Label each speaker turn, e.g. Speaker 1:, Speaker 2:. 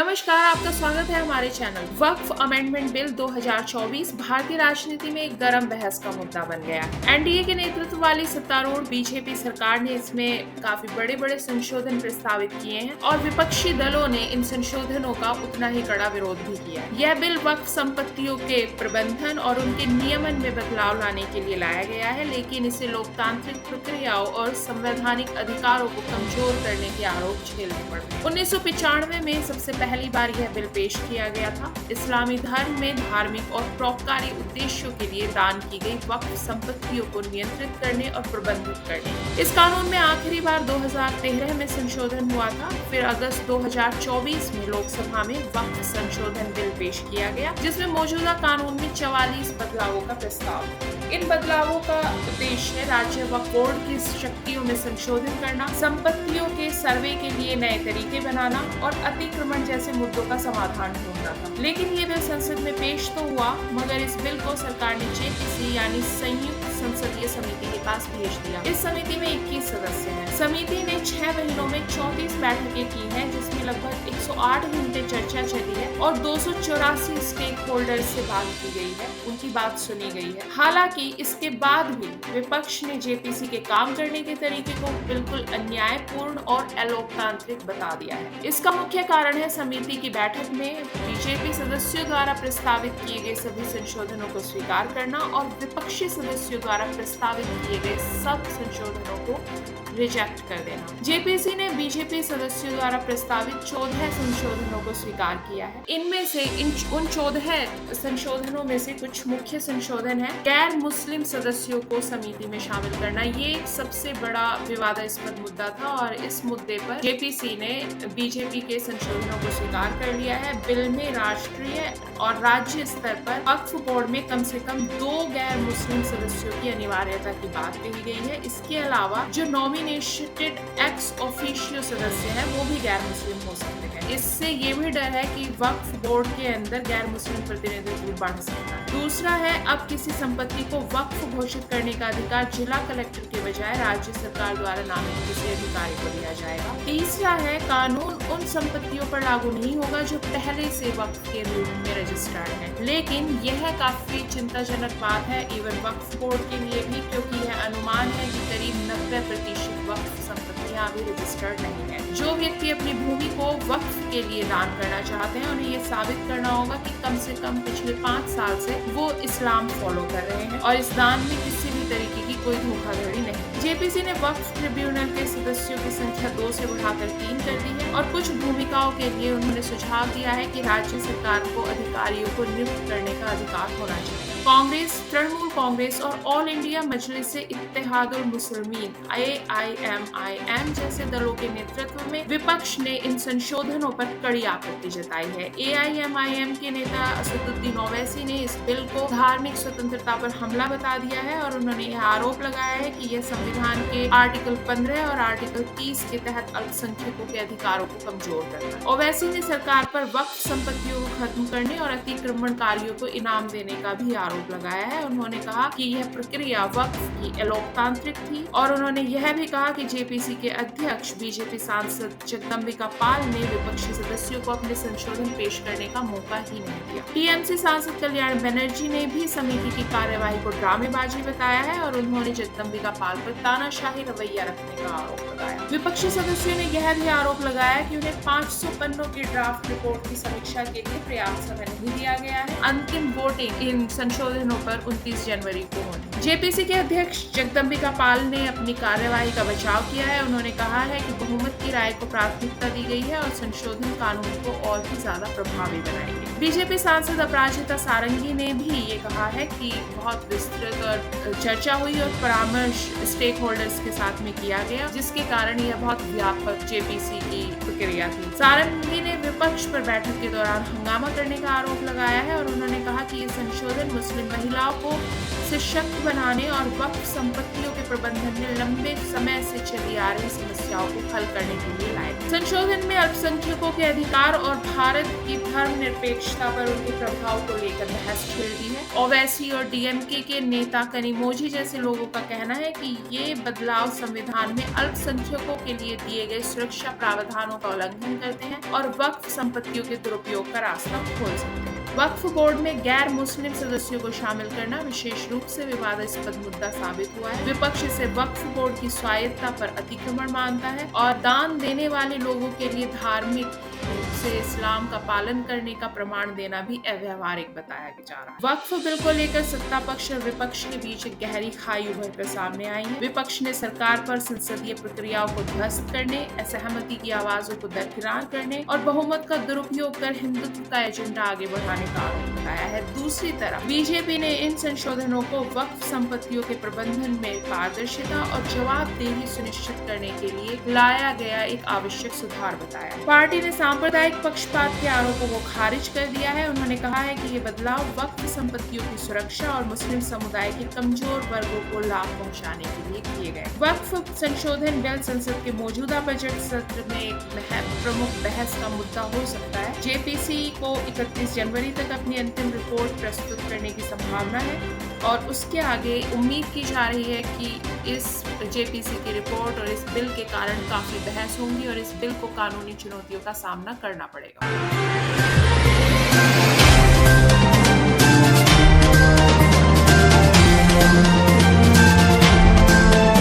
Speaker 1: नमस्कार, आपका स्वागत है हमारे चैनल। वक्फ अमेंडमेंट बिल 2024 भारतीय राजनीति में एक गर्म बहस का मुद्दा बन गया है। एनडीए के नेतृत्व वाली सत्तारूढ़ बीजेपी सरकार ने इसमें काफी बड़े-बड़े संशोधन प्रस्तावित किए हैं और विपक्षी दलों ने इन संशोधनों का उतना ही कड़ा विरोध भी किया है। यह बिल वक्फ संपत्तियों के प्रबंधन और उनके नियमन में बदलाव लाने के लिए लाया गया है, लेकिन इसे लोकतांत्रिक प्रक्रियाओं और संवैधानिक अधिकारों को कमजोर करने के आरोप झेलने पड़े। 1995 में सबसे पहली बार यह बिल पेश किया गया था। इस्लामी धर्म में धार्मिक और परोपकारी उद्देश्यों के लिए दान की गई वक्फ संपत्तियों को नियंत्रित करने और प्रबंधित करने। इस कानून में आखिरी बार 2013 में संशोधन हुआ था। फिर अगस्त 2024 में लोकसभा में वक्फ संशोधन बिल पेश किया गया, जिसमें मौजूदा कानून में 44 बदलावों का प्रस्ताव है। इन बदलावों का उद्देश्य है राज्य वक्फ बोर्ड की शक्तियों में संशोधन करना, संपत्तियों के सर्वे के लिए नए तरीके बनाना और अतिक्रमण जैसे मुद्दों का समाधान ढूंढना था। लेकिन ये बिल संसद में पेश तो हुआ, मगर इस बिल को सरकार ने जेपीसी यानी संयुक्त संसदीय समिति के पास भेज दिया। इस समिति में 21 सदस्य हैं। समिति ने 6 महीनों में 34 बैठकें की हैं, जिसमें लगभग 108 घंटे चर्चा चली है और 284 स्टेक होल्डर्स से बात की गई है, उनकी बात सुनी गई है। हालांकि इसके बाद भी विपक्ष ने जेपीसी के काम करने के तरीके को बिल्कुल अन्यायपूर्ण और अलोकतांत्रिक बता दिया है। इसका मुख्य कारण है समिति की बैठक में बीजेपी सदस्यों द्वारा प्रस्तावित किए गए सभी संशोधनों को स्वीकार करना और विपक्षी सदस्यों द्वारा प्रस्तावित किए गए सब संशोधनों को रिजेक्ट कर देना। जेपीसी ने बीजेपी सदस्यों द्वारा प्रस्तावित 14 संशोधनों को स्वीकार किया है। इनमें से उन 14 संशोधनों में से कुछ मुख्य संशोधन है। गैर मुस्लिम सदस्यों को समिति में शामिल करना, ये एक सबसे बड़ा विवादास्पद मुद्दा था और इस मुद्दे पर जेपीसी ने बीजेपी के संशोधनों को स्वीकार कर लिया है। बिल में राष्ट्रीय और राज्य स्तर पर वक्फ बोर्ड में कम से कम 2 गैर मुस्लिम सदस्यों की अनिवार्यता की बात कही गई है। इसके अलावा जो नॉमिनेटेड एक्स ऑफिशियो सदस्य हैं, वो भी गैर मुस्लिम हो सकते हैं। इससे ये भी डर है कि वक्फ बोर्ड के अंदर गैर मुस्लिम प्रतिनिधित्व बढ़ सकता है। दूसरा है, अब किसी संपत्ति को वक्फ घोषित करने का अधिकार जिला कलेक्टर के बजाय राज्य सरकार द्वारा नामित किसी अधिकारी को दिया जाएगा। तीसरा है, कानून उन संपत्तियों पर लागू नहीं होगा जो पहले से वक्फ के रूप में रजिस्टर्ड है। लेकिन यह काफी चिंताजनक बात है इवन वक्फ बोर्ड के लिए भी, क्योंकि यह अनुमान है कि करीब 90% वक्फ संपत्तियां अभी रजिस्टर्ड नहीं है। जो व्यक्ति अपनी भूमि को वक्फ के लिए दान करना चाहते हैं, उन्हें यह साबित करना होगा कि कम से कम पिछले 5 साल से वो इस्लाम फॉलो कर रहे हैं और इस दान में किसी भी तरीके की कोई धोखाधड़ी नहीं। जेपीसी ने वक्फ ट्रिब्यूनल के सदस्यों की संख्या 2 से बढ़ाकर 3 कर दी है और कुछ भूमिकाओं के लिए उन्होंने सुझाव दिया है कि राज्य सरकार को अधिकारियों को नियुक्त करने का अधिकार होना चाहिए। कांग्रेस, तृणमूल कांग्रेस और ऑल इंडिया मजलिस इत्तेहादुल मुस्लिमीन AIMIM जैसे दलों के नेतृत्व में विपक्ष ने इन संशोधनों पर कड़ी आपत्ति जताई है। AIMIM के नेता असदुद्दीन ओवैसी ने इस बिल को धार्मिक स्वतंत्रता पर हमला बता दिया है और उन्होंने यह आरोप लगाया है कि यह संविधान के आर्टिकल 15 और आर्टिकल 30 के तहत अल्पसंख्यकों के अधिकारों को कमजोर करता है। ओवैसी ने सरकार पर वक्फ संपत्तियों को खत्म करने और अतिक्रमणकारियों को इनाम देने का भी आरोप लगाया है। उन्होंने कहा कि यह प्रक्रिया वक्फ की अलोकतांत्रिक थी और उन्होंने यह भी कहा कि जेपीसी के अध्यक्ष बीजेपी सांसद जगदम्बिका पाल ने विपक्षी सदस्यों को अपने संशोधन पेश करने का मौका ही नहीं दिया। टीएमसी सांसद कल्याण बनर्जी ने भी समिति की कार्यवाही को ड्रामेबाजी बताया है और उन्होंने जगदम्बिका पाल पर तानाशाही रवैया रखने का आरोप लगाया। विपक्षी सदस्यों ने यह भी आरोप लगाया कि उन्हें 500 पन्नों की ड्राफ्ट रिपोर्ट की समीक्षा के लिए पर्याप्त समय नहीं दिया गया है। अंतिम वोटिंग इन संशोधनों पर 29 जनवरी को होनी। जेपीसी के अध्यक्ष जगदम्बिका पाल ने अपनी कार्यवाही का बचाव किया है। उन्होंने कहा है कि बहुमत की राय को प्राथमिकता दी गई है और संशोधन कानून को और भी ज्यादा प्रभावी बनाएंगे। बीजेपी सांसद अपराजिता सारंगी ने भी ये कहा है कि बहुत विस्तृत और चर्चा हुई और परामर्श स्टेक होल्डर्स के साथ में किया गया, जिसके कारण यह बहुत व्यापक जेपीसी की प्रक्रिया थी। सारंगी ने विपक्ष पर बैठक के दौरान हंगामा करने का आरोप लगाया है और उन्होंने कहा कि ये संशोधन मुस्लिम महिलाओं को सशक्त बनाने और वक्फ संपत्तियों के प्रबंधन में लंबे समय से चली आ रही समस्याओं को हल करने के लिए लाए। संशोधन में अल्पसंख्यकों के अधिकार और भारत की धर्मनिरपेक्षता पर उनके प्रभाव को लेकर बहस छिड़ दी है। ओवैसी और डीएमके के नेता कनिमोझी जैसे लोगों का कहना है कि ये बदलाव संविधान में अल्पसंख्यकों के लिए दिए गए सुरक्षा प्रावधानों का उल्लंघन करते हैं और वक्फ संपत्तियों के दुरुपयोग का रास्ता खोल सकते हैं। वक्फ बोर्ड में गैर मुस्लिम सदस्यों को शामिल करना विशेष रूप से विवादास्पद मुद्दा साबित हुआ है। विपक्ष इसे वक्फ बोर्ड की स्वायत्तता पर अतिक्रमण मानता है और दान देने वाले लोगों के लिए धार्मिक रूप से इस्लाम का पालन करने का प्रमाण देना भी अव्यावहारिक बताया जा रहा है। वक्फ बिल को लेकर सत्ता पक्ष और विपक्ष के बीच एक गहरी खाई उभर कर सामने आई है। विपक्ष ने सरकार पर संसदीय प्रक्रियाओं को ध्वस्त करने, असहमति की आवाजों को दरकिनार करने और बहुमत का दुरुपयोग कर हिंदुत्व का एजेंडा आगे बढ़ाने का आरोप लगाया है। दूसरी तरफ बीजेपी ने इन संशोधनों को वक्फ संपत्तियों के प्रबंधन में पारदर्शिता और जवाबदेही सुनिश्चित करने के लिए लाया गया एक आवश्यक सुधार बताया। पार्टी ने सांप्रदायिक पक्षपात के आरोपों को खारिज कर दिया है। उन्होंने कहा है कि ये बदलाव वक्फ संपत्तियों की सुरक्षा और मुस्लिम समुदाय के कमजोर वर्गों को लाभ पहुंचाने के लिए किए गए। वक्फ संशोधन बिल संसद के मौजूदा बजट सत्र में एक प्रमुख बहस का मुद्दा हो सकता है। जेपीसी को 31 जनवरी तक अपनी अंतिम रिपोर्ट प्रस्तुत करने की संभावना है और उसके आगे उम्मीद की जा रही है कि इस जेपीसी की रिपोर्ट और इस बिल के कारण काफी बहस होंगी और इस बिल को कानूनी चुनौतियों का सामना करना पड़ेगा।